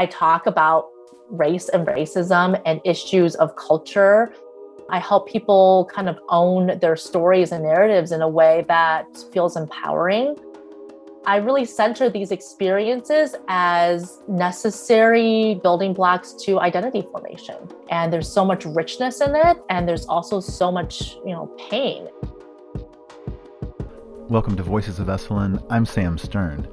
I talk about race and racism and issues of culture. I help people kind of own their stories and narratives in a way that feels empowering. I really center these experiences as necessary building blocks to identity formation. And there's so much richness in it, and there's also so much, pain. Welcome to Voices of Esalen. I'm Sam Stern.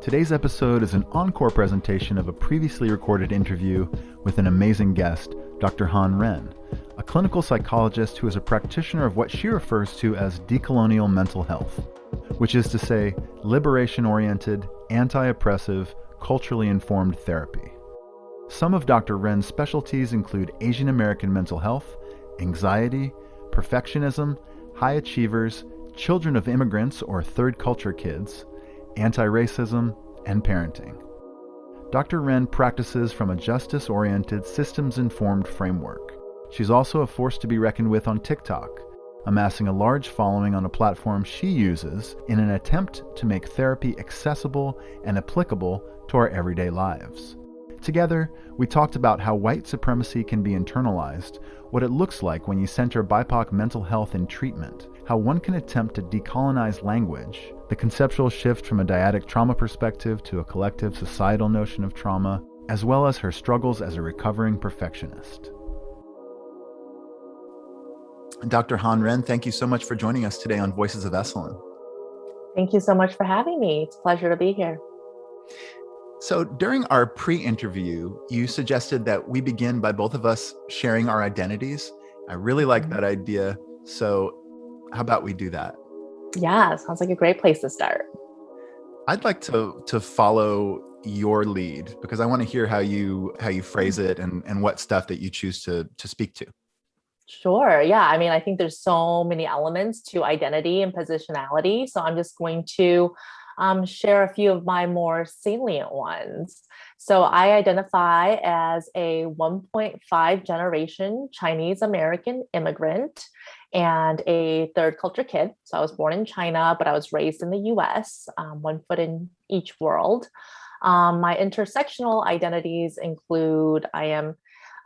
Today's episode is an encore presentation of a previously recorded interview with an amazing guest, Dr. Han Ren, a clinical psychologist who is a practitioner of what she refers to as decolonial mental health, which is to say, liberation-oriented, anti-oppressive, culturally informed therapy. Some of Dr. Ren's specialties include Asian American mental health, anxiety, perfectionism, high achievers, children of immigrants or third culture kids, anti-racism, and parenting. Dr. Ren practices from a justice-oriented, systems-informed framework. She's also a force to be reckoned with on TikTok, amassing a large following on a platform she uses in an attempt to make therapy accessible and applicable to our everyday lives. Together, we talked about how white supremacy can be internalized, what it looks like when you center BIPOC mental health in treatment, how one can attempt to decolonize language, the conceptual shift from a dyadic trauma perspective to a collective societal notion of trauma, as well as her struggles as a recovering perfectionist. Dr. Han Ren, thank you so much for joining us today on Voices of Esalen. Thank you so much for having me. It's a pleasure to be here. So during our pre-interview, you suggested that we begin by both of us sharing our identities. I really like that idea. So how about we do that? Yeah, sounds like a great place to start. I'd like to follow your lead because I want to hear how you phrase it and what stuff that you choose to speak to. Sure. Yeah. I think there's so many elements to identity and positionality. So I'm just going to share a few of my more salient ones. So I identify as a 1.5 generation Chinese American immigrant and a third culture kid. So I was born in China, but I was raised in the US, one foot in each world. My intersectional identities include I am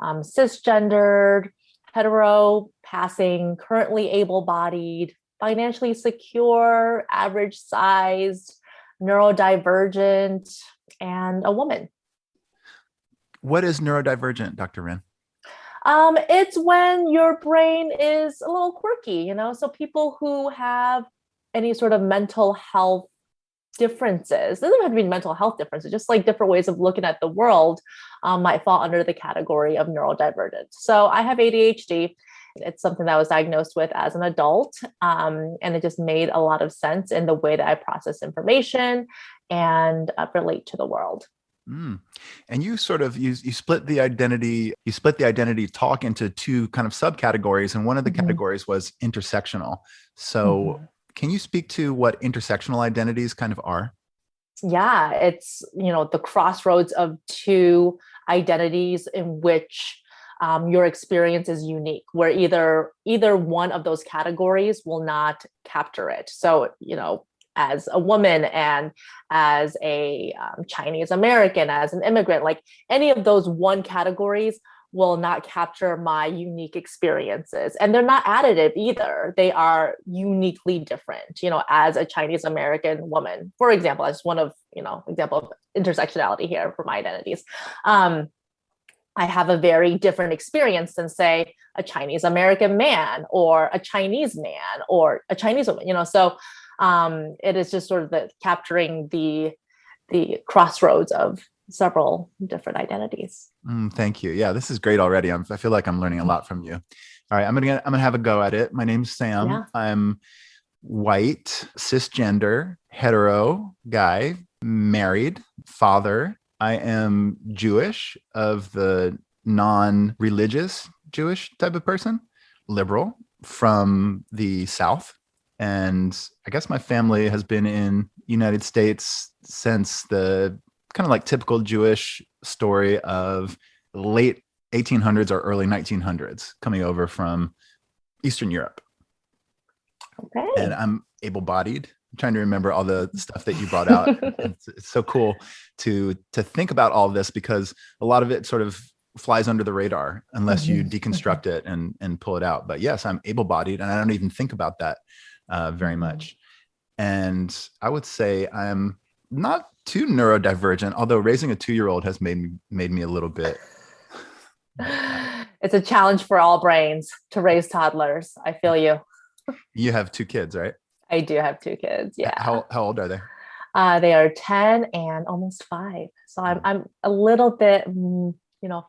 cisgendered, hetero, passing, currently able-bodied, financially secure, average sized, neurodivergent, and a woman. What is neurodivergent, Dr. Ren? It's when your brain is a little quirky, so people who have any sort of mental health differences, it doesn't have to be mental health differences, just like different ways of looking at the world might fall under the category of neurodivergent. So I have ADHD. It's something that I was diagnosed with as an adult, and it just made a lot of sense in the way that I process information and relate to the world. And you sort of you split the identity talk into two kind of subcategories, and one of the categories was intersectional. So can you speak to what intersectional identities kind of are? Yeah, it's the crossroads of two identities in which your experience is unique, where either one of those categories will not capture it. So, as a woman and as a Chinese American, as an immigrant, like any of those one categories will not capture my unique experiences. And they're not additive either. They are uniquely different, as a Chinese American woman, for example, as one of, example of intersectionality here for my identities. I have a very different experience than, say, a Chinese American man or a Chinese man or a Chinese woman, so it is just sort of capturing the crossroads of several different identities. Thank you. Yeah, this is great already. I feel like I'm learning a lot from you. All right, I'm gonna have a go at it. My name's Sam. Yeah. I'm white, cisgender, hetero guy, married, father. I am Jewish, of the non-religious Jewish type of person, liberal from the South. And I guess my family has been in United States since the kind of like typical Jewish story of late 1800s or early 1900s, coming over from Eastern Europe. Okay. And I'm able-bodied, trying to remember all the stuff that you brought out. It's so cool to think about all of this, because a lot of it sort of flies under the radar unless you deconstruct it and pull it out. But yes, I'm able-bodied, and I don't even think about that very much. And I would say I'm not too neurodivergent, although raising a 2-year-old has made me a little bit. It's a challenge for all brains to raise toddlers. I feel you. You have 2 kids, right? I do have 2 kids. Yeah. How old are they? They are 10 and almost 5. So I'm a little bit,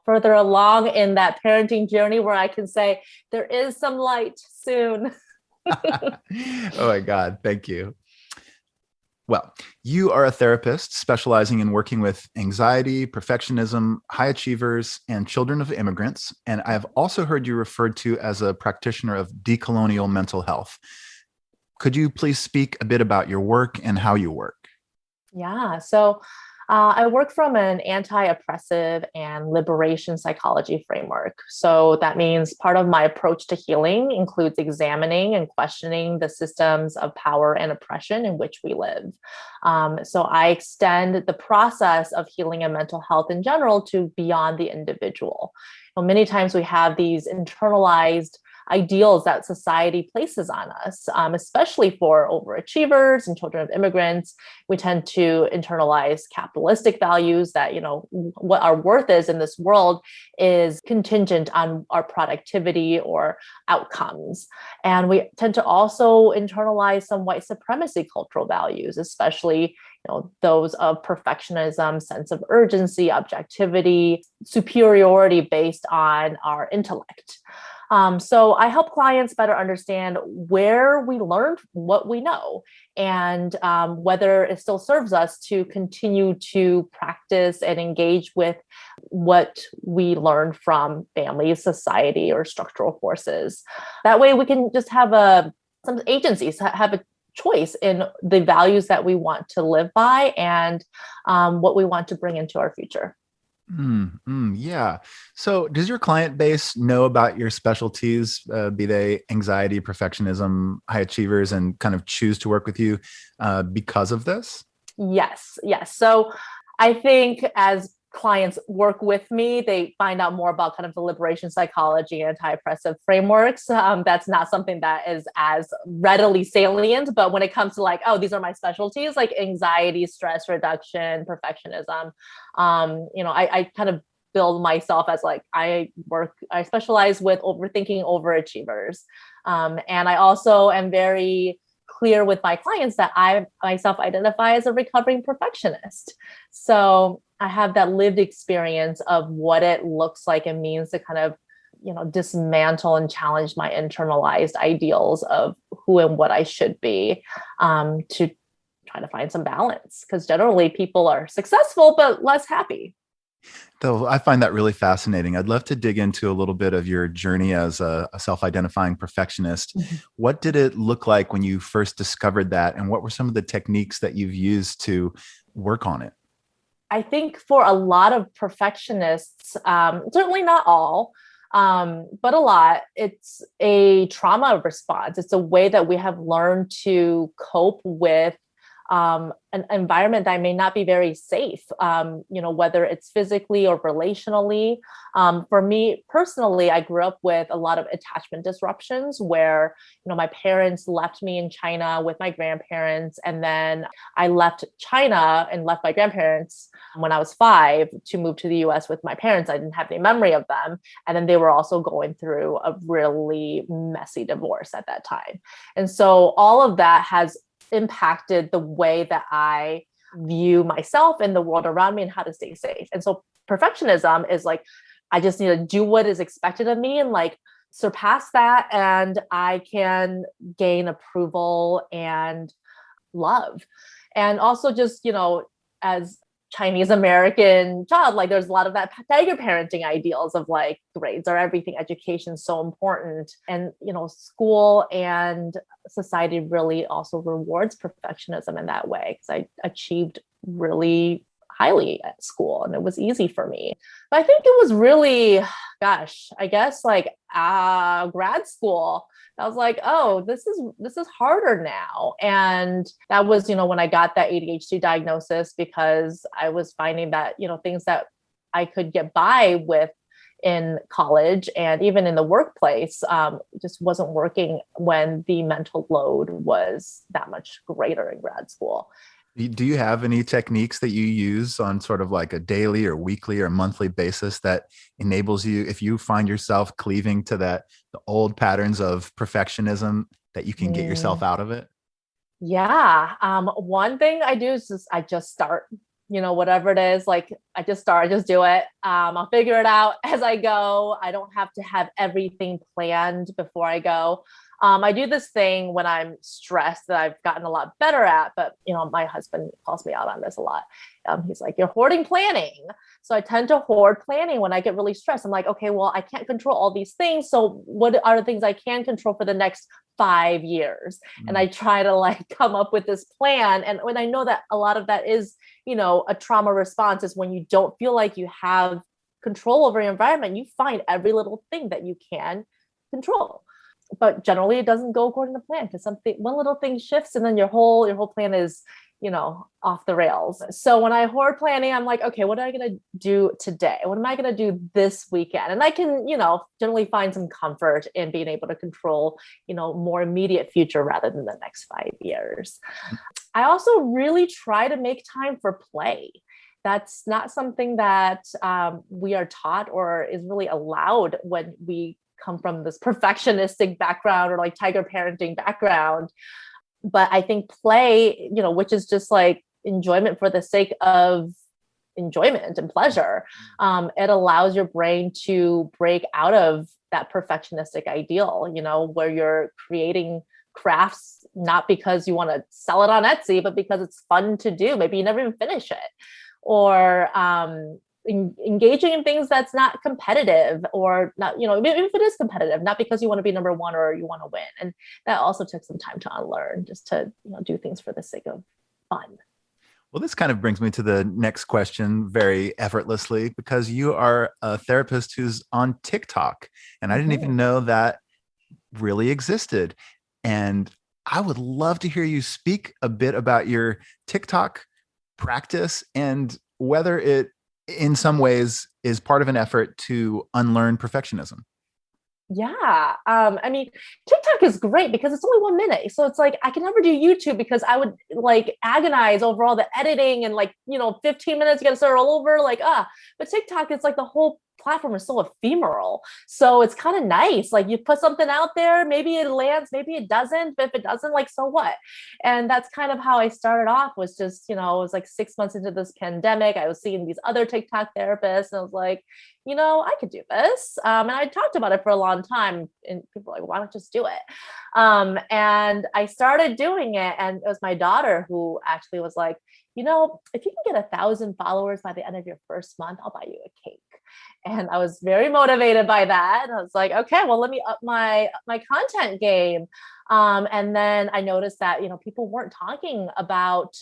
further along in that parenting journey where I can say there is some light soon. Oh my God. Thank you. Well, you are a therapist specializing in working with anxiety, perfectionism, high achievers, and children of immigrants. And I have also heard you referred to as a practitioner of decolonial mental health. Could you please speak a bit about your work and how you work? Yeah. So I work from an anti-oppressive and liberation psychology framework. So that means part of my approach to healing includes examining and questioning the systems of power and oppression in which we live. So I extend the process of healing and mental health in general to beyond the individual. Many times we have these internalized ideals that society places on us, especially for overachievers and children of immigrants. We tend to internalize capitalistic values that, what our worth is in this world is contingent on our productivity or outcomes. And we tend to also internalize some white supremacy cultural values, especially those of perfectionism, sense of urgency, objectivity, superiority based on our intellect. So I help clients better understand where we learned what we know and whether it still serves us to continue to practice and engage with what we learned from family, society, or structural forces. That way we can just have some agencies, have a choice in the values that we want to live by and what we want to bring into our future. Yeah. So does your client base know about your specialties, be they anxiety, perfectionism, high achievers, and kind of choose to work with you because of this? Yes. So I think as clients work with me, they find out more about kind of the liberation psychology, anti-oppressive frameworks. That's not something that is as readily salient, but when it comes to these are my specialties, like anxiety, stress reduction, perfectionism, I kind of build myself as I specialize with overthinking overachievers. And I also am very clear with my clients that I myself identify as a recovering perfectionist. So I have that lived experience of what it looks like and means to kind of, dismantle and challenge my internalized ideals of who and what I should be, to try to find some balance. Because generally people are successful, but less happy. Though I find that really fascinating. I'd love to dig into a little bit of your journey as a self-identifying perfectionist. Mm-hmm. What did it look like when you first discovered that? And what were some of the techniques that you've used to work on it? I think for a lot of perfectionists, certainly not all, but a lot, it's a trauma response. It's a way that we have learned to cope with an environment that may not be very safe, whether it's physically or relationally. For me personally, I grew up with a lot of attachment disruptions where, my parents left me in China with my grandparents. And then I left China and left my grandparents when I was 5 to move to the US with my parents. I didn't have any memory of them. And then they were also going through a really messy divorce at that time. And so all of that has impacted the way that I view myself and the world around me and how to stay safe. And so perfectionism is I just need to do what is expected of me and surpass that. And I can gain approval and love. And also just, as Chinese American child, there's a lot of that tiger parenting ideals of grades are everything, education is so important. And, school and society really also rewards perfectionism in that way. Because I achieved really highly at school and it was easy for me. But I think it was really, gosh, I guess like grad school. I was like, oh, this is harder now. And that was, when I got that ADHD diagnosis, because I was finding that, things that I could get by with in college and even in the workplace just wasn't working when the mental load was that much greater in grad school. Do you have any techniques that you use on sort of like a daily or weekly or monthly basis that enables you, if you find yourself cleaving to the old patterns of perfectionism, that you can get yourself out of it? Yeah. One thing I do is I just start, whatever it is, like I just start, I just do it. I'll figure it out as I go. I don't have to have everything planned before I go. I do this thing when I'm stressed that I've gotten a lot better at, but my husband calls me out on this a lot. He's like, you're hoarding planning. So I tend to hoard planning when I get really stressed. I'm like, okay, well, I can't control all these things. So what are the things I can control for the next 5 years? And I try to like come up with this plan. And when I know that a lot of that is, a trauma response, is when you don't feel like you have control over your environment, you find every little thing that you can control. But generally it doesn't go according to plan, because one little thing shifts and then your whole plan is, off the rails. So when I hoard planning, I'm like, okay, what am I going to do today? What am I going to do this weekend? And I can, generally find some comfort in being able to control, more immediate future rather than the next 5 years. I also really try to make time for play. That's not something that we are taught or is really allowed when we come from this perfectionistic background or like tiger parenting background. But I think play, which is just like enjoyment for the sake of enjoyment and pleasure, it allows your brain to break out of that perfectionistic ideal, where you're creating crafts not because you want to sell it on Etsy, but because it's fun to do. Maybe you never even finish it. Or engaging in things that's not competitive, or not, if it is competitive, not because you want to be number one or you want to win. And that also took some time to unlearn, just to do things for the sake of fun. Well, this kind of brings me to the next question very effortlessly, because you are a therapist who's on TikTok, and I didn't even know that really existed. And I would love to hear you speak a bit about your TikTok practice and whether it in some ways is part of an effort to unlearn perfectionism. Yeah. I mean, TikTok is great because it's only 1 minute. So it's like, I can never do YouTube because I would like agonize over all the editing and like, 15 minutes, you got to start all over. Like, but TikTok, it's like the whole platform is so ephemeral. So it's kind of nice. Like you put something out there, maybe it lands, maybe it doesn't, but if it doesn't, like, so what? And that's kind of how I started off, was just, it was like 6 months into this pandemic. I was seeing these other TikTok therapists and I was like, I could do this. And I talked about it for a long time and people were like, why don't you just do it? And I started doing it. And it was my daughter who actually was like, if you can get 1,000 followers by the end of your first month, I'll buy you a cake. And I was very motivated by that. And I was like, okay, well, let me up my content game. And then I noticed that, people weren't talking about,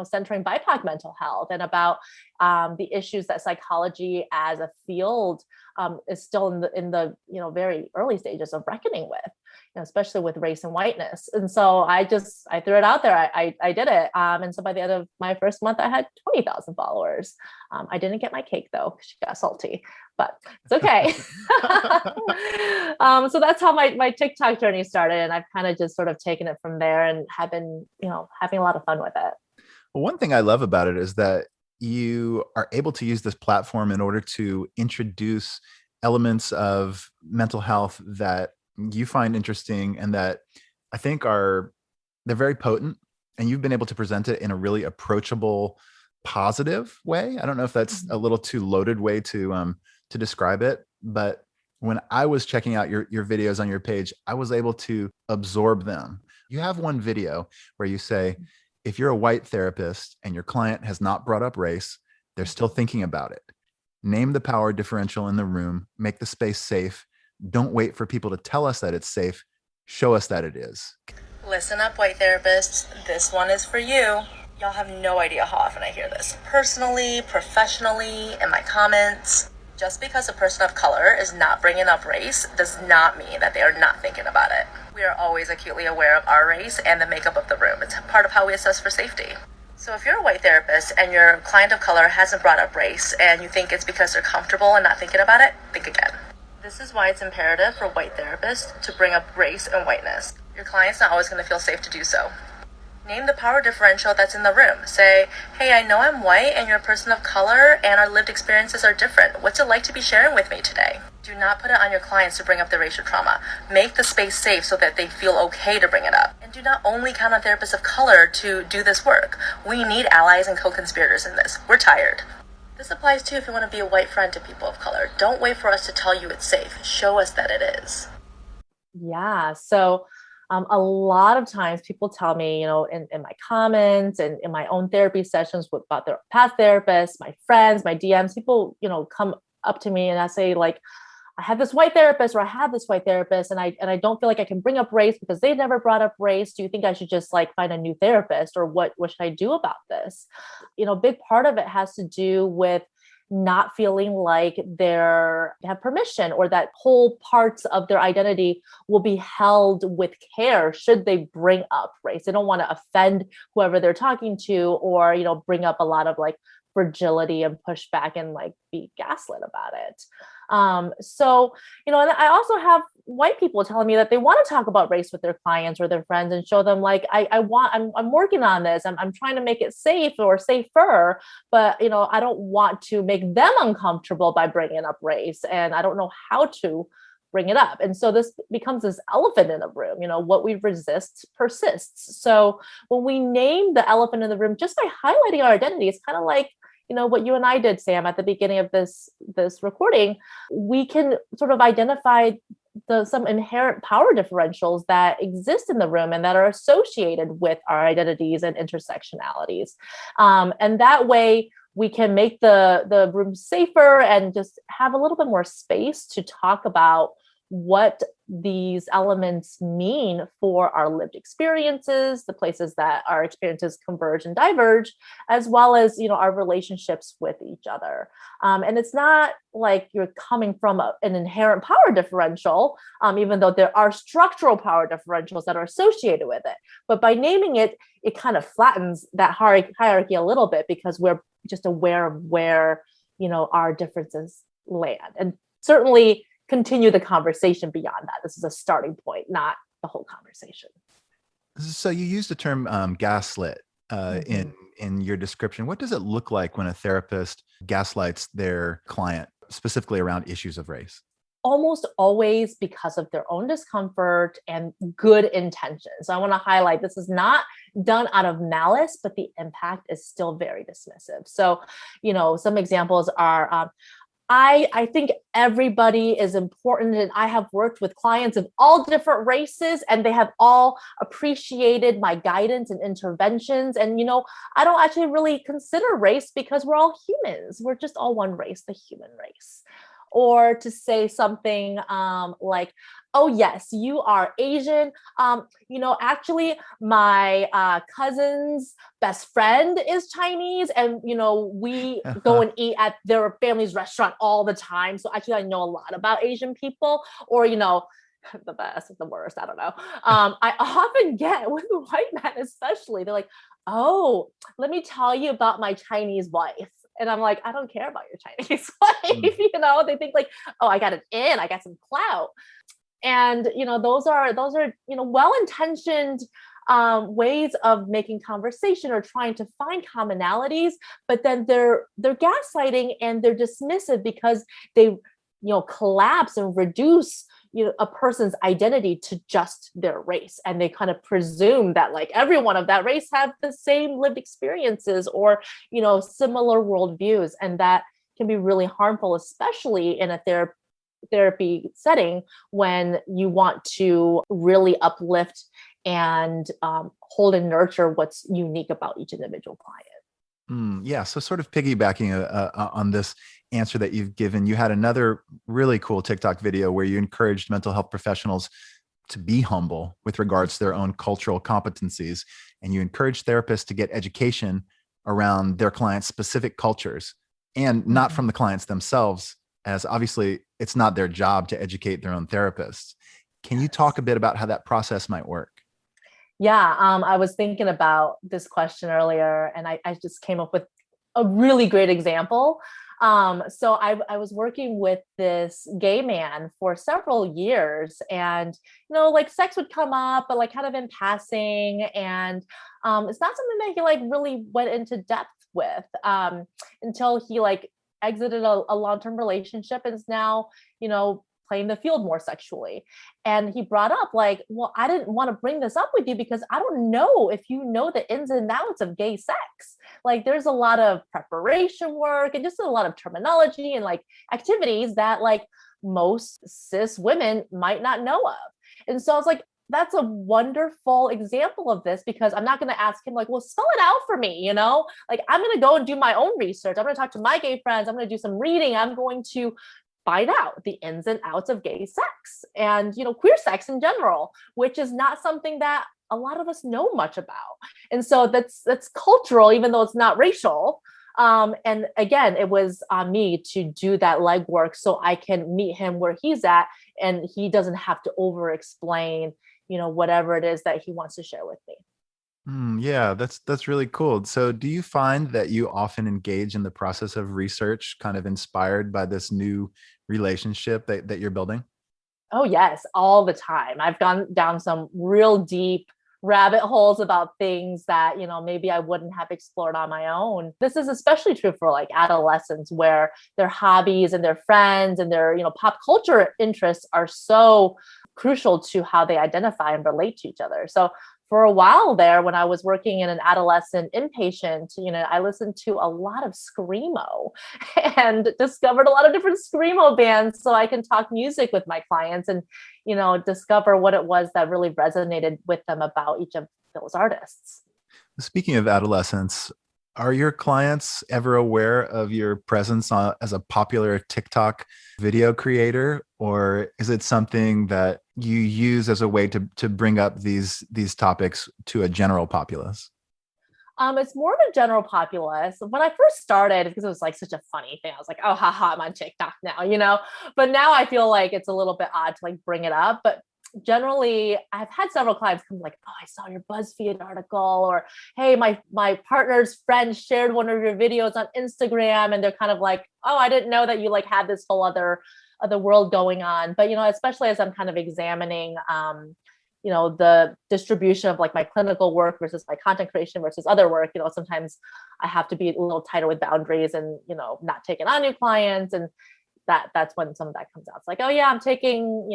centering BIPOC mental health and about the issues that psychology as a field is still in the very early stages of reckoning with, especially with race and whiteness. And so I threw it out there. I did it. And so by the end of my first month, I had 20,000 followers. I didn't get my cake though, she got salty, but it's okay. So that's how my TikTok journey started. And I've kind of just sort of taken it from there and have been, having a lot of fun with it. Well, one thing I love about it is that you are able to use this platform in order to introduce elements of mental health that you find interesting and that I think they're very potent, and you've been able to present it in a really approachable, positive way. I don't know if that's a little too loaded way to describe it, but when I was checking out your videos on your page, I was able to absorb them. You have one video where you say, if you're a white therapist and your client has not brought up race, they're still thinking about it. Name the power differential in the room, make the space safe. Don't wait for people to tell us that it's safe. Show us that it is. Listen up, white therapists. This one is for you. Y'all have no idea how often I hear this. Personally, professionally, in my comments. Just because a person of color is not bringing up race does not mean that they are not thinking about it. We are always acutely aware of our race and the makeup of the room. It's part of how we assess for safety. So if you're a white therapist and your client of color hasn't brought up race and you think it's because they're comfortable and not thinking about it, think again. This is why it's imperative for white therapists to bring up race and whiteness. Your client's not always going to feel safe to do so. Name the power differential that's in the room. Say, hey, I know I'm white and you're a person of color and our lived experiences are different. What's it like to be sharing with me today? Do not put it on your clients to bring up the racial trauma. Make the space safe so that they feel okay to bring it up. And do not only count on therapists of color to do this work. We need allies and co-conspirators in this. We're tired. This applies too if you want to be a white friend to people of color. Don't wait for us to tell you it's safe. Show us that it is. Yeah. So a lot of times people tell me, in my comments and in my own therapy sessions about their past therapists, my friends, my DMs, people, come up to me and I say like, I have this white therapist or I have this white therapist and I don't feel like I can bring up race because they never brought up race. Do you think I should just like find a new therapist or what should I do about this? Big part of it has to do with not feeling like they have permission or that whole parts of their identity will be held with care should they bring up race. They don't want to offend whoever they're talking to or, bring up a lot of like fragility and push back and like be gaslit about it. And I also have white people telling me that they want to talk about race with their clients or their friends and show them like, I'm working on this. I'm trying to make it safe or safer, but, I don't want to make them uncomfortable by bringing up race. And I don't know how to bring it up. And so this becomes this elephant in the room, what we resist persists. So when we name the elephant in the room, just by highlighting our identity, it's kind of like, what you and I did, Sam, at the beginning of this recording, we can sort of identify some inherent power differentials that exist in the room and that are associated with our identities and intersectionalities. And that way we can make the room safer and just have a little bit more space to talk about what these elements mean for our lived experiences, the places that our experiences converge and diverge, as well as, our relationships with each other. And it's not like you're coming from an inherent power differential, even though there are structural power differentials that are associated with it. But by naming it, it kind of flattens that hierarchy a little bit because we're just aware of where, our differences land. And certainly continue the conversation beyond that. This is a starting point, not the whole conversation. So you used the term gaslit in your description. What does it look like when a therapist gaslights their client, specifically around issues of race? Almost always because of their own discomfort and good intentions. So I want to highlight this is not done out of malice, but the impact is still very dismissive. So, some examples are, I think everybody is important, and I have worked with clients of all different races and they have all appreciated my guidance and interventions. And, I don't actually really consider race because we're all humans. We're just all one race, the human race. Or to say something like, oh, yes, you are Asian. Actually, my cousin's best friend is Chinese. And, we go and eat at their family's restaurant all the time. So actually, I know a lot about Asian people. Or, the best, the worst, I don't know. I often get with white men especially, they're like, oh, let me tell you about my Chinese wife. And I'm like, I don't care about your Chinese wife. They think like, oh, I got an in, I got some clout. And, those are, well-intentioned ways of making conversation or trying to find commonalities, but then they're gaslighting and they're dismissive because they, collapse and reduce a person's identity to just their race. And they kind of presume that like everyone of that race have the same lived experiences or, similar worldviews. And that can be really harmful, especially in a therapy setting when you want to really uplift and hold and nurture what's unique about each individual client. Yeah. So sort of piggybacking on this answer that you've given, you had another really cool TikTok video where you encouraged mental health professionals to be humble with regards to their own cultural competencies. and you encourage therapists to get education around their clients' specific cultures and not from the clients themselves, as obviously it's not their job to educate their own therapists. Can you talk a bit about how that process might work? Yeah, I was thinking about this question earlier, and I just came up with a really great example. So I was working with this gay man for several years, and like sex would come up, but like kind of in passing, and it's not something that he like really went into depth with until he like exited a long-term relationship and is now playing the field more sexually. And he brought up like, well, I didn't want to bring this up with you because I don't know if you know the ins and outs of gay sex. Like there's a lot of preparation work and just a lot of terminology and like activities that like most cis women might not know of. And so I was like, that's a wonderful example of this, because I'm not going to ask him like, well, spell it out for me, like I'm going to go and do my own research. I'm going to talk to my gay friends. I'm going to do some reading. I'm going to find out the ins and outs of gay sex and, queer sex in general, which is not something that a lot of us know much about. And so that's cultural, even though it's not racial. And again, it was on me to do that legwork so I can meet him where he's at and he doesn't have to over explain, whatever it is that he wants to share with me. Yeah, that's really cool. So do you find that you often engage in the process of research kind of inspired by this new relationship that you're building? Oh, yes, all the time. I've gone down some real deep rabbit holes about things that, maybe I wouldn't have explored on my own. This is especially true for like adolescents where their hobbies and their friends and their, pop culture interests are so crucial to how they identify and relate to each other. So for a while there, when I was working in an adolescent inpatient, I listened to a lot of screamo and discovered a lot of different screamo bands so I can talk music with my clients and, discover what it was that really resonated with them about each of those artists. Speaking of adolescents, are your clients ever aware of your presence as a popular TikTok video creator, or is it something that you use as a way to bring up these topics to a general populace? It's more of a general populace. When I first started, because it was like such a funny thing, I was like, oh, haha, I'm on TikTok now, but now I feel like it's a little bit odd to like bring it up. But generally, I've had several clients come like, oh, I saw your BuzzFeed article, or hey, my partner's friend shared one of your videos on Instagram, and they're kind of like, oh, I didn't know that you like had this whole other world going on. But especially as I'm kind of examining the distribution of like my clinical work versus my content creation versus other work, sometimes I have to be a little tighter with boundaries and, not taking on new clients. And that's when some of that comes out. It's like, oh yeah, I'm taking,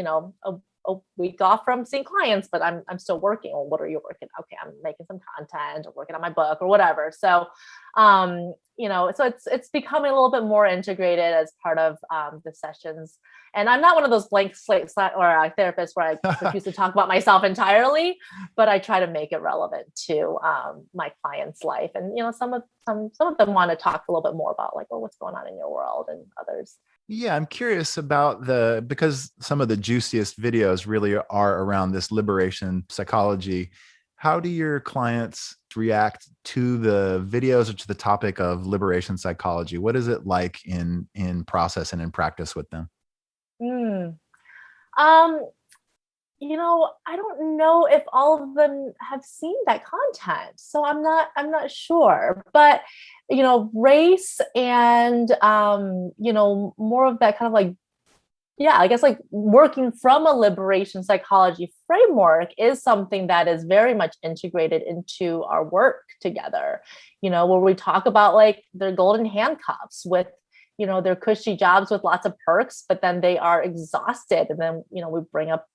a week off from seeing clients, but I'm still working. Well, what are you working? Okay, I'm making some content or working on my book or whatever. So, so it's becoming a little bit more integrated as part of the sessions. And I'm not one of those blank slate or a therapist where I refuse to talk about myself entirely, but I try to make it relevant to my client's life. And some of them want to talk a little bit more about like, oh, what's going on in your world, and others. Yeah, I'm curious about because some of the juiciest videos really are around this liberation psychology. How do your clients react to the videos or to the topic of liberation psychology? What is it like in process and in practice with them? Mm. I don't know if all of them have seen that content. So I'm not sure, but, race and, more of that kind of like, yeah, I guess like working from a liberation psychology framework is something that is very much integrated into our work together, where we talk about like their golden handcuffs with, their cushy jobs with lots of perks, but then they are exhausted. And then, we bring up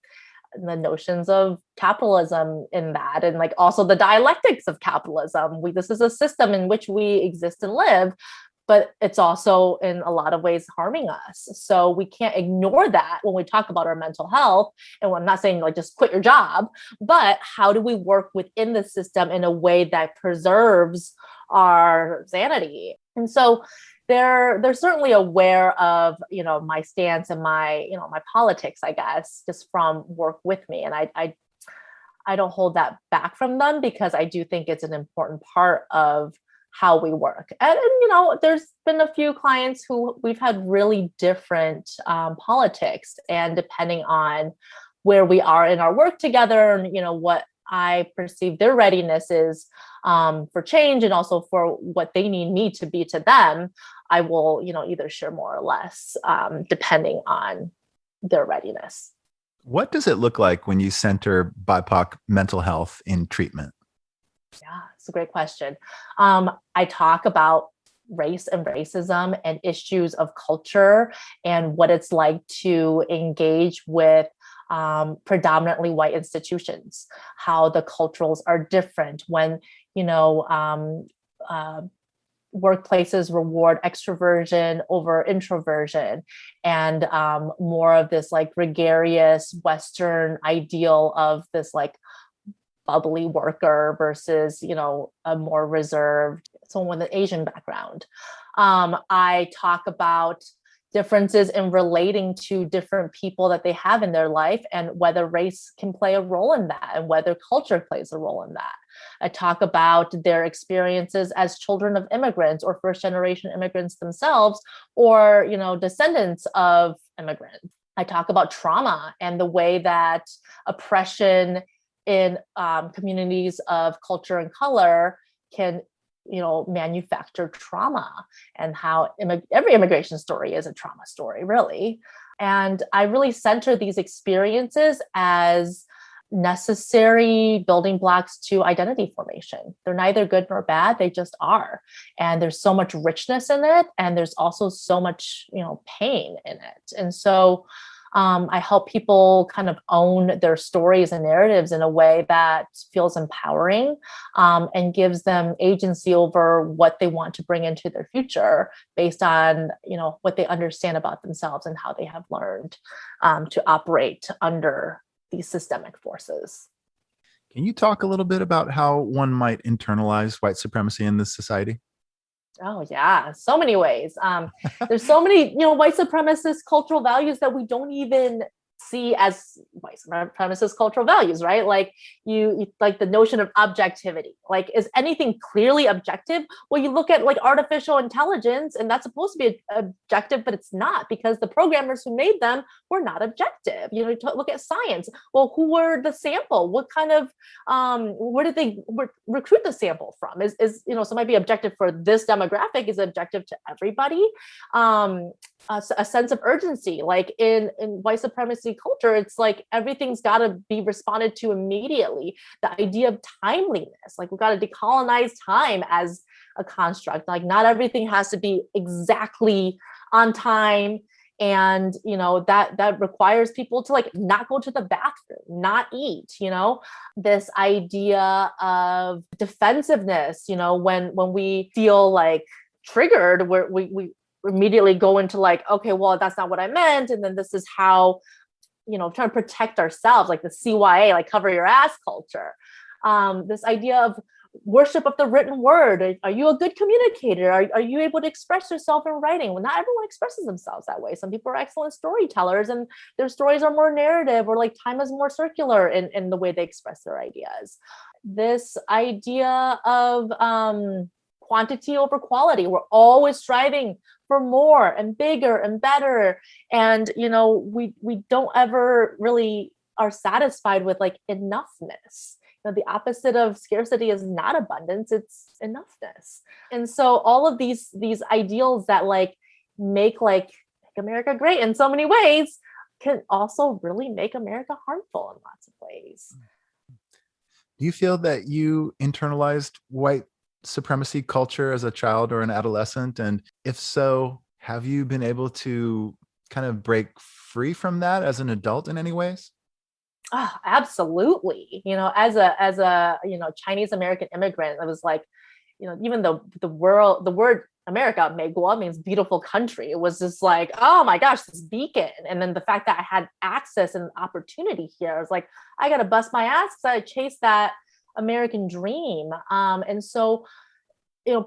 the notions of capitalism in that, and like also the dialectics of capitalism. This is a system in which we exist and live, but it's also in a lot of ways harming us. So we can't ignore that when we talk about our mental health. And I'm not saying like just quit your job, but how do we work within the system in a way that preserves our sanity? And so they're certainly aware of, my stance and my, my politics, I guess, just from work with me. And I don't hold that back from them because I do think it's an important part of how we work. And there's been a few clients who we've had really different politics, and depending on where we are in our work together, and what I perceive their readiness is for change, and also for what they need me to be to them, I will, either share more or less, depending on their readiness. What does it look like when you center BIPOC mental health in treatment? Yeah, it's a great question. I talk about race and racism and issues of culture and what it's like to engage with predominantly white institutions, how the cultures are different when, workplaces reward extroversion over introversion, and more of this like gregarious Western ideal of this like bubbly worker versus, a more reserved someone with an Asian background. I talk about differences in relating to different people that they have in their life, and whether race can play a role in that, and whether culture plays a role in that. I talk about their experiences as children of immigrants or first generation immigrants themselves, or, descendants of immigrants. I talk about trauma and the way that oppression in communities of culture and color can, manufacture trauma, and how every immigration story is a trauma story, really. And I really center these experiences as necessary building blocks to identity formation. They're neither good nor bad, they just are. And there's so much richness in it, and there's also so much, pain in it. And so I help people kind of own their stories and narratives in a way that feels empowering, and gives them agency over what they want to bring into their future based on, what they understand about themselves and how they have learned to operate under these systemic forces. Can you talk a little bit about how one might internalize white supremacy in this society? Oh yeah, so many ways. There's so many, white supremacist cultural values that we don't even see as white supremacist cultural values, right? Like you like the notion of objectivity. Like, is anything clearly objective? Well, you look at like artificial intelligence, and that's supposed to be objective, but it's not, because the programmers who made them were not objective. Look at science. Well, who were the sample? What kind of where did they recruit the sample from? Is so it might be objective for this demographic, is objective to everybody. A sense of urgency, like in white supremacy culture, it's like everything's got to be responded to immediately. The idea of timeliness, like we've got to decolonize time as a construct. Like not everything has to be exactly on time, and that requires people to like not go to the bathroom, not eat. This idea of defensiveness. When we feel like triggered, where we immediately go into like, okay, well, that's not what I meant. And then this is how, trying to protect ourselves, like the CYA, like cover your ass culture. This idea of worship of the written word. Are you a good communicator? Are you able to express yourself in writing? Well, not everyone expresses themselves that way. Some people are excellent storytellers, and their stories are more narrative, or like time is more circular in the way they express their ideas. This idea of quantity over quality. We're always striving for more and bigger and better. And, we don't ever really are satisfied with like enoughness. The opposite of scarcity is not abundance, it's enoughness. And so all of these ideals that like make America great in so many ways can also really make America harmful in lots of ways. Do you feel that you internalized white supremacy culture as a child or an adolescent? And if so, have you been able to kind of break free from that as an adult in any ways? Oh, absolutely. As a Chinese American immigrant, I was like, even though the word America, 美国, means beautiful country. It was just like, oh my gosh, this beacon. And then the fact that I had access and opportunity here, I was like, I got to bust my ass because I chased that American dream. And so,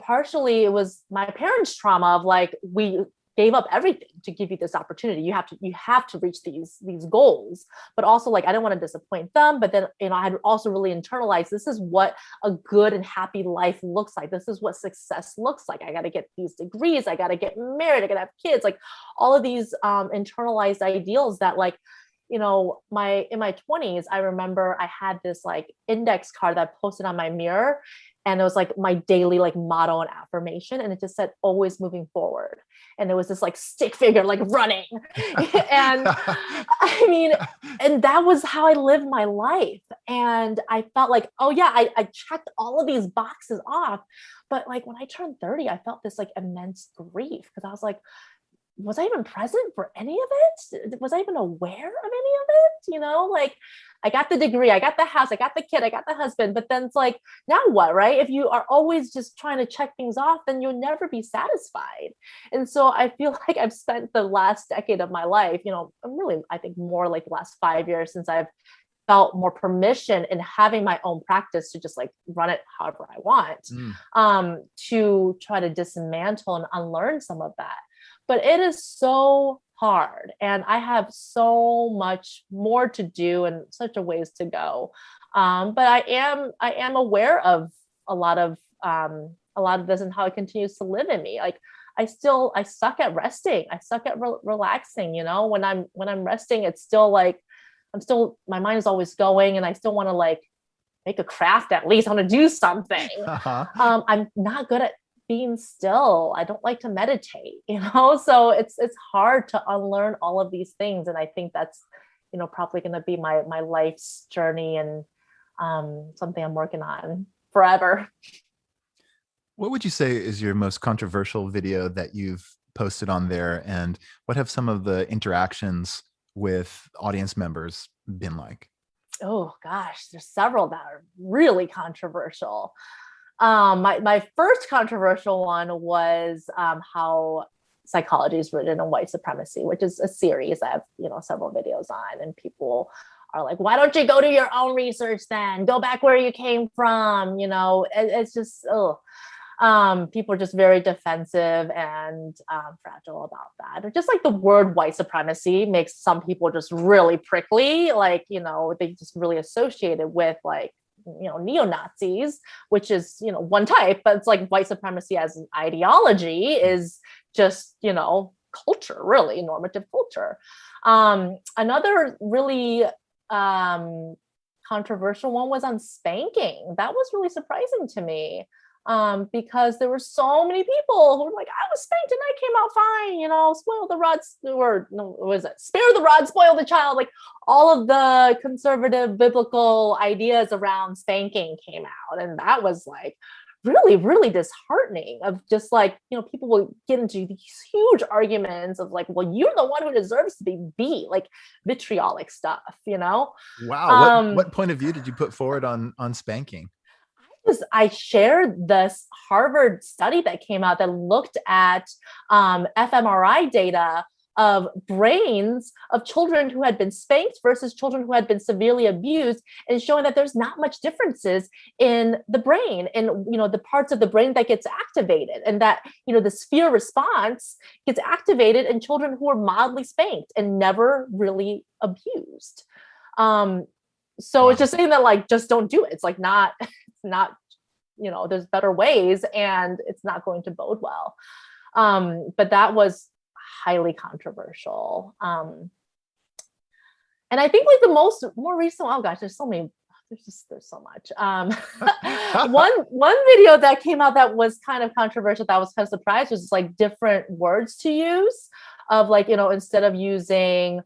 partially it was my parents' trauma of like, we gave up everything to give you this opportunity. You have to reach these goals, but also like, I didn't want to disappoint them. But then, I had also really internalized, this is what a good and happy life looks like. This is what success looks like. I got to get these degrees. I got to get married. I got to have kids, like all of these internalized ideals that like, in my 20s, I remember I had this like index card that I posted on my mirror, and it was like my daily like motto and affirmation. And it just said, always moving forward. And there was this like stick figure, like running. And I mean, and that was how I lived my life. And I felt like, oh yeah, I checked all of these boxes off. But like when I turned 30, I felt this like immense grief, because I was like, was I even present for any of it? Was I even aware of any of it? Like I got the degree, I got the house, I got the kid, I got the husband, but then it's like, now what, right? If you are always just trying to check things off, then you'll never be satisfied. And so I feel like I've spent the last decade of my life, I think more like the last 5 years, since I've felt more permission in having my own practice to just like run it however I want, to try to dismantle and unlearn some of that. But it is so hard, and I have so much more to do and such a ways to go. But I am aware of a lot of this and how it continues to live in me. Like I suck at resting. I suck at relaxing. When I'm resting, it's still like my mind is always going, and I still want to like make a craft. At least I want to do something. I'm not good at being still. I don't like to meditate, so it's hard to unlearn all of these things. And I think that's, probably going to be my life's journey, and something I'm working on forever. What would you say is your most controversial video that you've posted on there? And what have some of the interactions with audience members been like? Oh gosh, there's several that are really controversial. My first controversial one was how psychology is written in white supremacy, which is a series I have, several videos on, and people are like, why don't you go do your own research then? Go back where you came from. It's just, people are just very defensive and fragile about that. Or just like the word white supremacy makes some people just really prickly, like, they just really associate it with like, neo-Nazis, which is, one type, but it's like white supremacy as an ideology is just, culture, really normative culture. Another really controversial one was on spanking. That was really surprising to me. Because there were so many people who were like, I was spanked and I came out fine, spoil the rod, or no, what was it? Spare the rod, spoil the child. Like all of the conservative biblical ideas around spanking came out. And that was like really, really disheartening, of just like, people will get into these huge arguments of like, well, you're the one who deserves to be beat, like vitriolic stuff, Wow. What point of view did you put forward on spanking? I shared this Harvard study that came out that looked at fMRI data of brains of children who had been spanked versus children who had been severely abused, and showing that there's not much differences in the brain and, the parts of the brain that gets activated, and that, the sphere response gets activated in children who are mildly spanked and never really abused. So it's just saying that like, just don't do it. It's like not, there's better ways, and it's not going to bode well. But that was highly controversial. And I think like the more recent, oh gosh, there's so many, there's so much. One video that came out that was kind of controversial, that was kind of surprised, was just like different words to use, of like, instead of using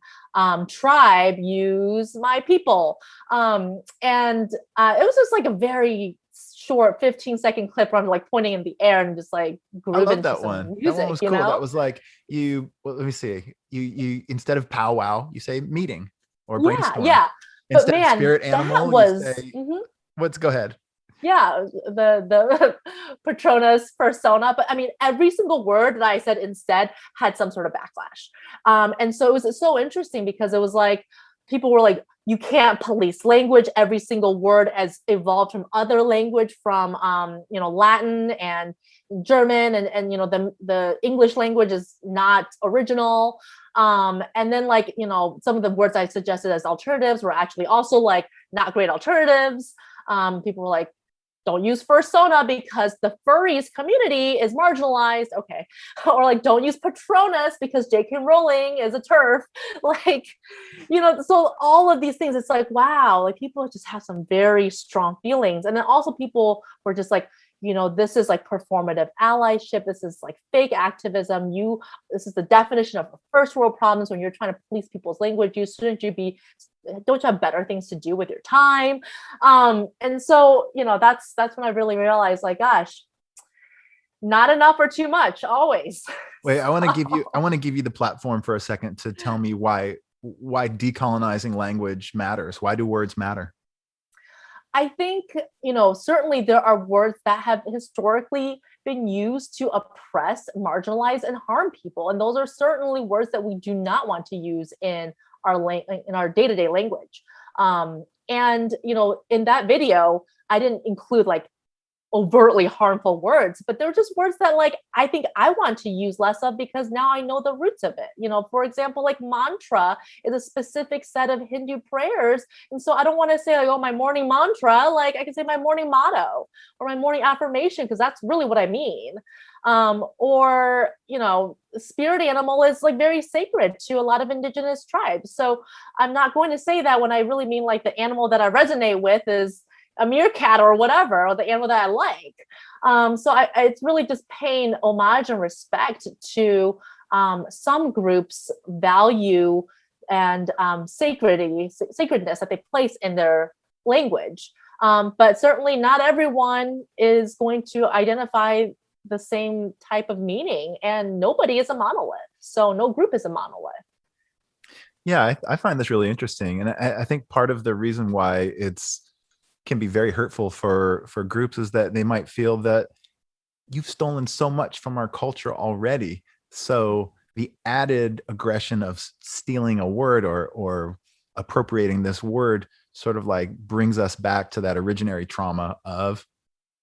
tribe, use my people. And it was just like a very short 15-second clip where I'm like pointing in the air and just like grooving. I love that one. Music, that one was cool. That was like let me see. You instead of powwow, you say meeting or brainstorm. Yeah. Instead but man, of spirit animal, that was, you say, go ahead. Yeah, the Patronus persona. But I mean, every single word that I said instead had some sort of backlash. And so it was so interesting, because it was like, people were like, you can't police language. Every single word has evolved from other language, from Latin and German, and the English language is not original. And then some of the words I suggested as alternatives were actually also like not great alternatives. People were like, don't use fursona because the furries community is marginalized. Okay. Or like, don't use Patronus because J.K. Rowling is a TERF. So all of these things, it's like, wow, like people just have some very strong feelings. And then also people were just like, this is like performative allyship. This is like fake activism. This is the definition of first world problems. When you're trying to police people's language, don't you have better things to do with your time? And so, that's when I really realized, like, gosh, not enough or too much always. Wait, I want to give you the platform for a second to tell me why decolonizing language matters. Why do words matter? I think, certainly there are words that have historically been used to oppress, marginalize, and harm people. And those are certainly words that we do not want to use in our day-to-day language. And, in that video, I didn't include like overtly harmful words, but they're just words that like I think I want to use less of because now I know the roots of it. For example, like mantra is a specific set of Hindu prayers, and so I don't want to say like, oh, my morning mantra. Like I can say my morning motto or my morning affirmation because that's really what I mean. Or spirit animal is like very sacred to a lot of indigenous tribes, so I'm not going to say that when I really mean like the animal that I resonate with is a meerkat or whatever, or the animal that I like. So it's really just paying homage and respect to some groups' value and sacredness that they place in their language. But certainly not everyone is going to identify the same type of meaning, and nobody is a monolith. So no group is a monolith. Yeah, I find this really interesting. And I think part of the reason why can be very hurtful for groups is that they might feel that you've stolen so much from our culture already. So the added aggression of stealing a word or appropriating this word sort of like brings us back to that originary trauma of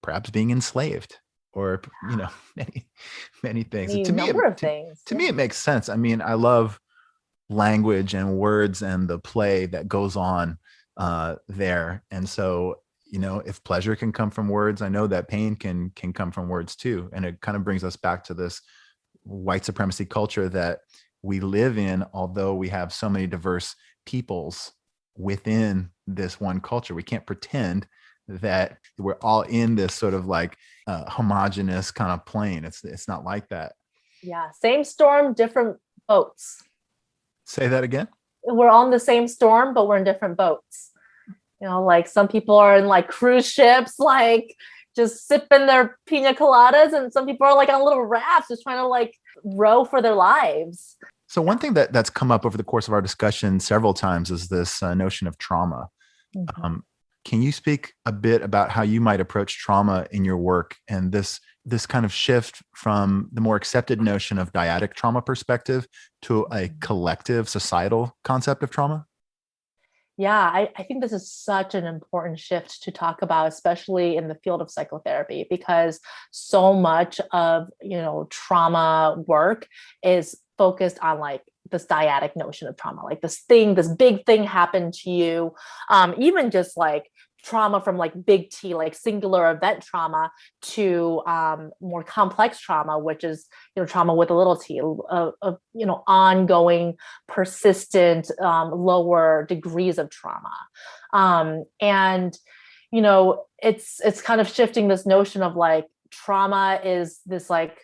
perhaps being enslaved or, many things. To me, it makes sense. I mean, I love language and words and the play that goes on there. And so, if pleasure can come from words, I know that pain can come from words too. And it kind of brings us back to this white supremacy culture that we live in, although we have so many diverse peoples within this one culture. We can't pretend that we're all in this sort of like homogenous kind of plane. It's not like that. Yeah. Same storm, different boats. Say that again. We're on the same storm, but we're in different boats. Like some people are in like cruise ships, like just sipping their pina coladas, and some people are like on little rafts just trying to like row for their lives. So one thing that's come up over the course of our discussion several times is this notion of trauma. Mm-hmm. Can you speak a bit about how you might approach trauma in your work and this kind of shift from the more accepted notion of dyadic trauma perspective to a collective societal concept of trauma? Yeah, I think this is such an important shift to talk about, especially in the field of psychotherapy, because so much of, trauma work is focused on like this dyadic notion of trauma, like this big thing happened to you, even just like trauma from like big T, like singular event trauma, to more complex trauma, which is trauma with a little t, ongoing, persistent, lower degrees of trauma, and it's kind of shifting this notion of like trauma is this like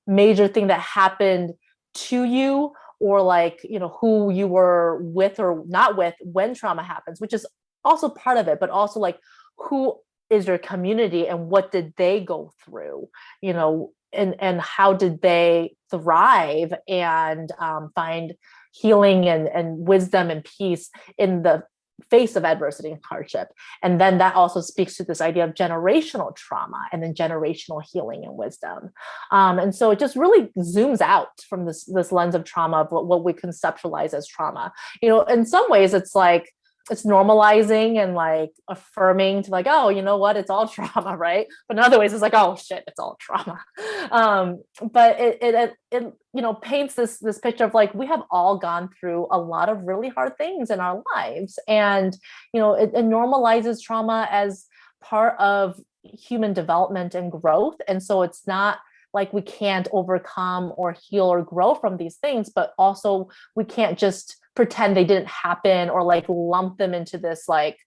major thing that happened to you, or like who you were with or not with when trauma happens, which is also part of it, but also like who is your community and what did they go through, and how did they thrive and find healing and wisdom and peace in the face of adversity and hardship. And then that also speaks to this idea of generational trauma and then generational healing and wisdom. And so it just really zooms out from this lens of trauma, of what we conceptualize as trauma. In some ways it's like, it's normalizing and like affirming to like, oh, you know what, it's all trauma, right? But in other ways it's like, oh shit, it's all trauma. But it paints this picture of like, we have all gone through a lot of really hard things in our lives, and it normalizes trauma as part of human development and growth. And so it's not like we can't overcome or heal or grow from these things, but also we can't just pretend they didn't happen or like lump them into this like,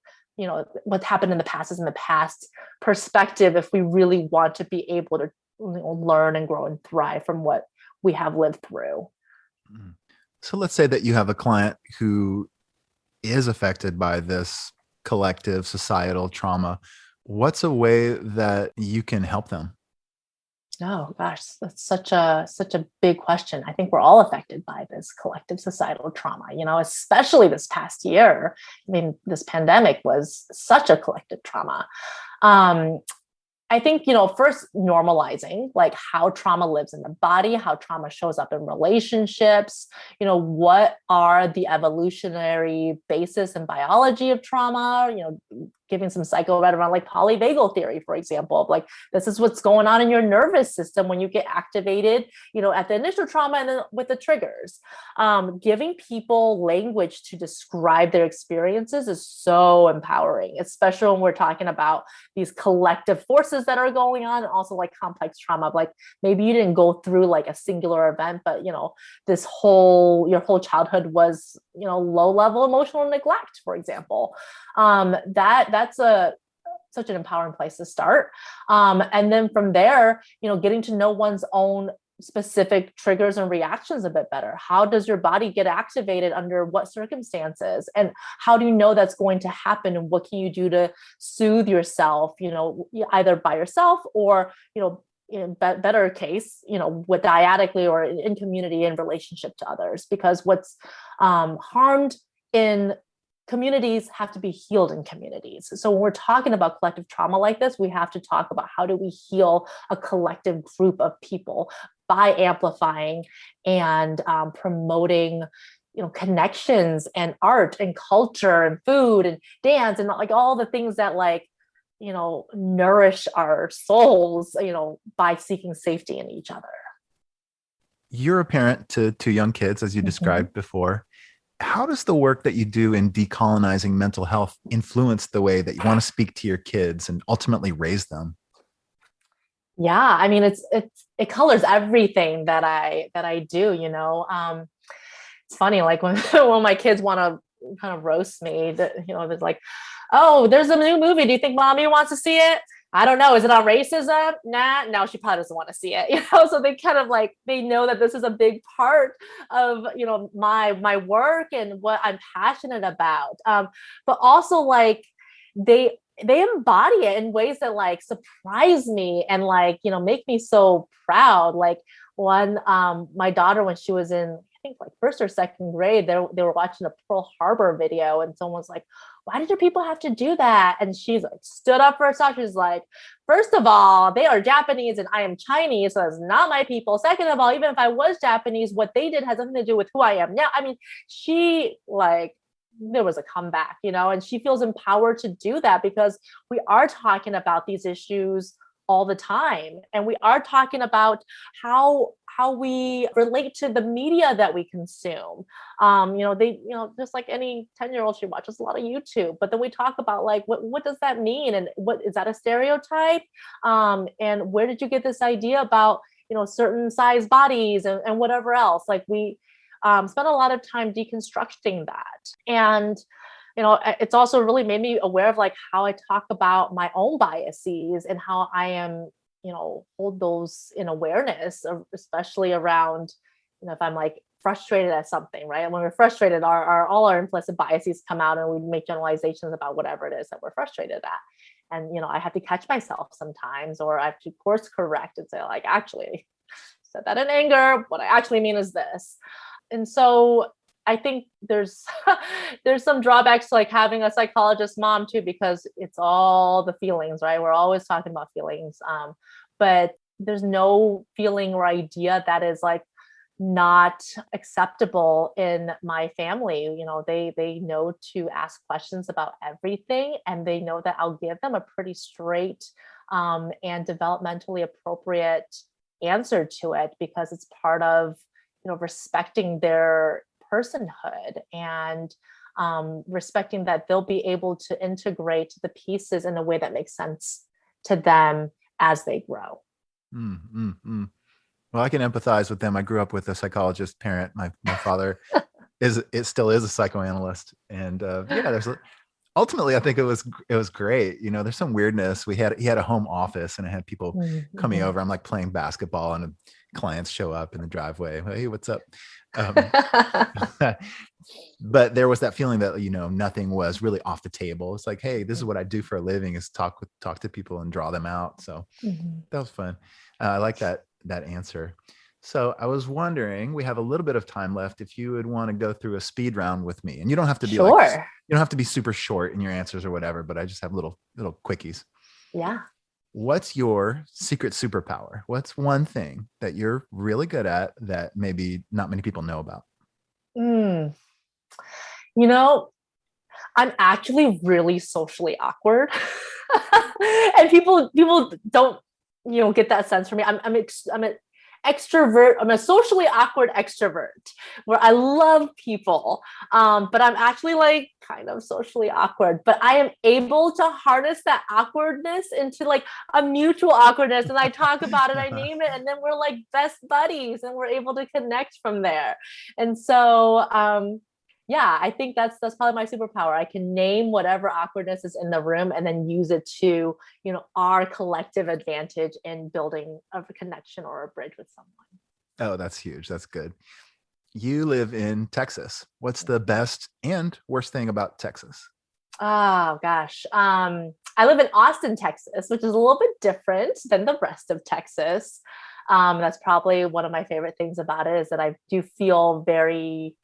what happened in the past is in the past perspective, if we really want to be able to learn and grow and thrive from what we have lived through. So let's say that you have a client who is affected by this collective societal trauma. What's a way that you can help them? Oh gosh, that's such a big question. I think we're all affected by this collective societal trauma, especially this past year. I mean, this pandemic was such a collective trauma. I think, first normalizing like how trauma lives in the body, how trauma shows up in relationships, what are the evolutionary basis and biology of trauma, giving some psycho right around like polyvagal theory, for example, of like, this is what's going on in your nervous system when you get activated, at the initial trauma and then with the triggers. Giving people language to describe their experiences is so empowering, especially when we're talking about these collective forces that are going on, and also like complex trauma. Like maybe you didn't go through like a singular event, but your whole childhood was, low level emotional neglect, for example. That's such an empowering place to start. And then from there, getting to know one's own specific triggers and reactions a bit better. How does your body get activated under what circumstances? And how do you know that's going to happen? And what can you do to soothe yourself, either by yourself or, in better case, with dyadically or in community in relationship to others? Because what's harmed in communities have to be healed in communities. So when we're talking about collective trauma like this, we have to talk about how do we heal a collective group of people by amplifying and promoting, connections and art and culture and food and dance and like all the things that like, nourish our souls, by seeking safety in each other. You're a parent to two young kids, as you described before. How does the work that you do in decolonizing mental health influence the way that you want to speak to your kids and ultimately raise them? Yeah, I mean, it colors everything that I do. It's funny, like when when my kids want to kind of roast me, that it's like, oh, there's a new movie. Do you think mommy wants to see it? I don't know. Is it on racism? Nah, no, she probably doesn't want to see it. So they kind of like, they know that this is a big part of, my work and what I'm passionate about. But also like they embody it in ways that like surprise me and like, make me so proud. Like one, my daughter, when she was in, I think like first or second grade, they were watching a Pearl Harbor video, and someone was like, why did your people have to do that? And she's like, stood up for herself. She's like, first of all, they are Japanese and I am Chinese, so that's not my people. Second of all, even if I was Japanese, what they did has nothing to do with who I am now. I mean, she like, there was a comeback, and she feels empowered to do that because we are talking about these issues all the time. And we are talking about how we relate to the media that we consume. Just like any 10-year-old, she watches a lot of YouTube, but then we talk about like, what does that mean? And what is that a stereotype? And where did you get this idea about, certain size bodies and whatever else? Like we spent a lot of time deconstructing that. And it's also really made me aware of like how I talk about my own biases and how I am, hold those in awareness, especially around, if I'm like frustrated at something, right? And when we're frustrated, all our implicit biases come out and we make generalizations about whatever it is that we're frustrated at. And, I have to catch myself sometimes, or I have to course correct and say like, actually, said that in anger. What I actually mean is this. And so I think there's some drawbacks to like having a psychologist mom too, because it's all the feelings, right? We're always talking about feelings, but there's no feeling or idea that is like not acceptable in my family. They know to ask questions about everything, and they know that I'll give them a pretty straight and developmentally appropriate answer to it, because it's part of respecting their personhood and respecting that they'll be able to integrate the pieces in a way that makes sense to them as they grow. Well, I can empathize with them. I grew up with a psychologist parent. My father still is a psychoanalyst, and ultimately I think it was great. There's some weirdness. He had a home office, and I had people coming over. I'm like playing basketball, and clients show up in the driveway. Hey, what's up? But there was that feeling that nothing was really off the table. It's like, hey, this is what I do for a living, is talk to people and draw them out. So that was fun. I like that answer. So I was wondering, we have a little bit of time left, if you would want to go through a speed round with me. And you don't have to be you don't have to be super short in your answers or whatever, but I just have little quickies. Yeah. What's your secret superpower? What's one thing that you're really good at that maybe not many people know about? I'm actually really socially awkward. And people don't, get that sense from me. I'm an extrovert. I'm a socially awkward extrovert where I love people. But I'm actually like kind of socially awkward, but I am able to harness that awkwardness into like a mutual awkwardness. And I talk about it, I name it, and then we're like best buddies and we're able to connect from there. And so, I think that's probably my superpower. I can name whatever awkwardness is in the room and then use it to, our collective advantage in building a connection or a bridge with someone. Oh, that's huge. That's good. You live in Texas. What's the best and worst thing about Texas? Oh gosh. I live in Austin, Texas, which is a little bit different than the rest of Texas. That's probably one of my favorite things about it, is that I do feel very,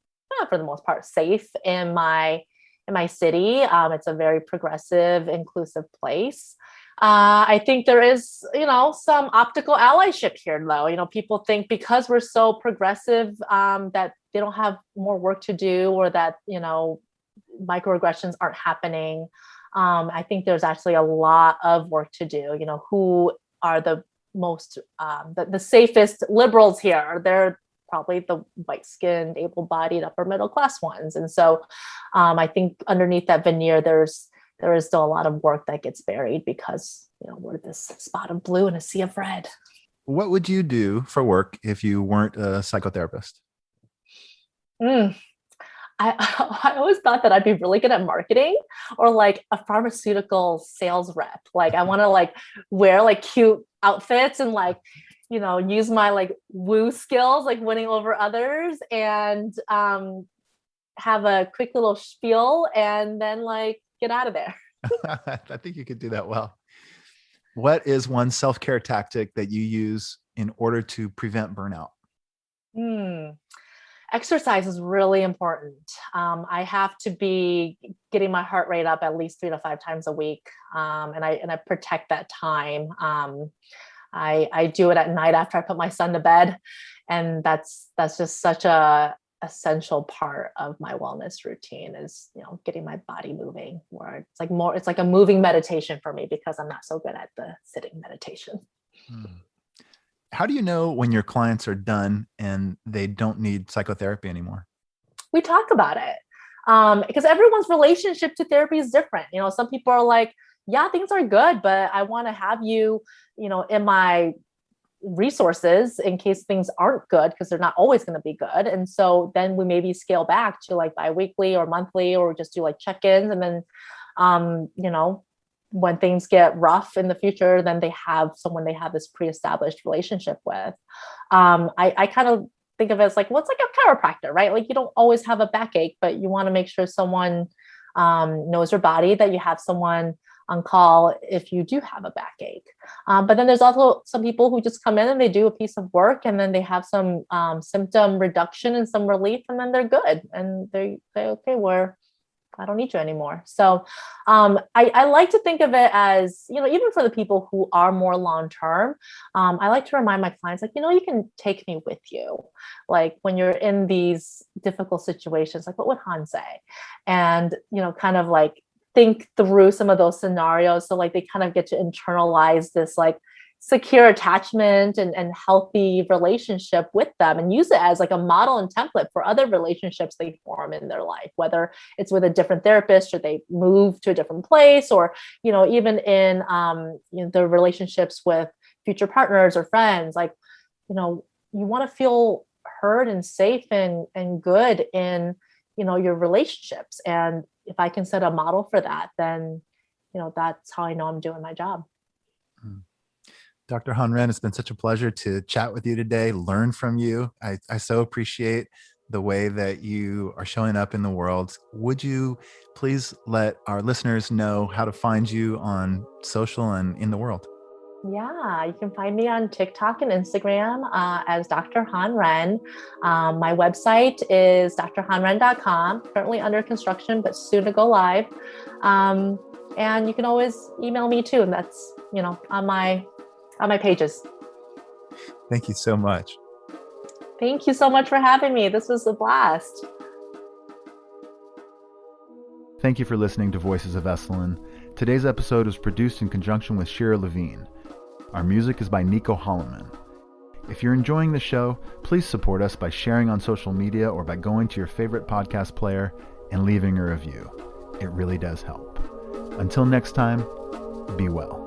for the most part, safe in my city. It's a very progressive, inclusive place. I think there is, some optical allyship here, though. People think because we're so progressive that they don't have more work to do, or that, microaggressions aren't happening. I think there's actually a lot of work to do. Who are the most, the safest liberals here? They're probably the white-skinned, able-bodied, upper middle-class ones. And so I think underneath that veneer, there is still a lot of work that gets buried, because we're this spot of blue in a sea of red. What would you do for work if you weren't a psychotherapist? I always thought that I'd be really good at marketing, or like a pharmaceutical sales rep. Like I want to like wear like cute outfits and like, use my like woo skills, like winning over others, and have a quick little spiel and then like get out of there. I think you could do that well. What is one self-care tactic that you use in order to prevent burnout? Exercise is really important. I have to be getting my heart rate up at least 3 to 5 times a week. And I protect that time. I do it at night after I put my son to bed. And that's just such a essential part of my wellness routine, is, getting my body moving, where it's like a moving meditation for me, because I'm not so good at the sitting meditation. How do you know when your clients are done and they don't need psychotherapy anymore? We talk about it, because everyone's relationship to therapy is different. Some people are like, yeah, things are good, but I want to have you, in my resources in case things aren't good, because they're not always going to be good. And so then we maybe scale back to like biweekly or monthly, or just do like check-ins. And then, when things get rough in the future, then they have someone they have this pre-established relationship with. I kind of think of it as like, what's like a chiropractor, right? Like you don't always have a backache, but you want to make sure someone knows your body, that you have someone on call if you do have a backache. But then there's also some people who just come in and they do a piece of work, and then they have some symptom reduction and some relief, and then they're good. And they say, okay, I don't need you anymore. So I like to think of it as, even for the people who are more long-term, I like to remind my clients, like, you can take me with you. Like when you're in these difficult situations, like what would Han say? And, kind of like think through some of those scenarios. So like they kind of get to internalize this like secure attachment and healthy relationship with them, and use it as like a model and template for other relationships they form in their life, whether it's with a different therapist or they move to a different place, or even in the relationships with future partners or friends. Like you want to feel heard and safe and good in your relationships, and if I can set a model for that, then that's how I know I'm doing my job. Dr. Han Ren, it's been such a pleasure to chat with you today, learn from you. I so appreciate the way that you are showing up in the world. Would you please let our listeners know how to find you on social and in the world? Yeah, you can find me on TikTok and Instagram as Dr. Han Ren. My website is drhanren.com, currently under construction, but soon to go live. And you can always email me too, and that's on my pages. Thank you so much. Thank you so much for having me. This was a blast. Thank you for listening to Voices of Esalen. Today's episode was produced in conjunction with Shira Levine. Our music is by Nico Holloman. If you're enjoying the show, please support us by sharing on social media or by going to your favorite podcast player and leaving a review. It really does help. Until next time, be well.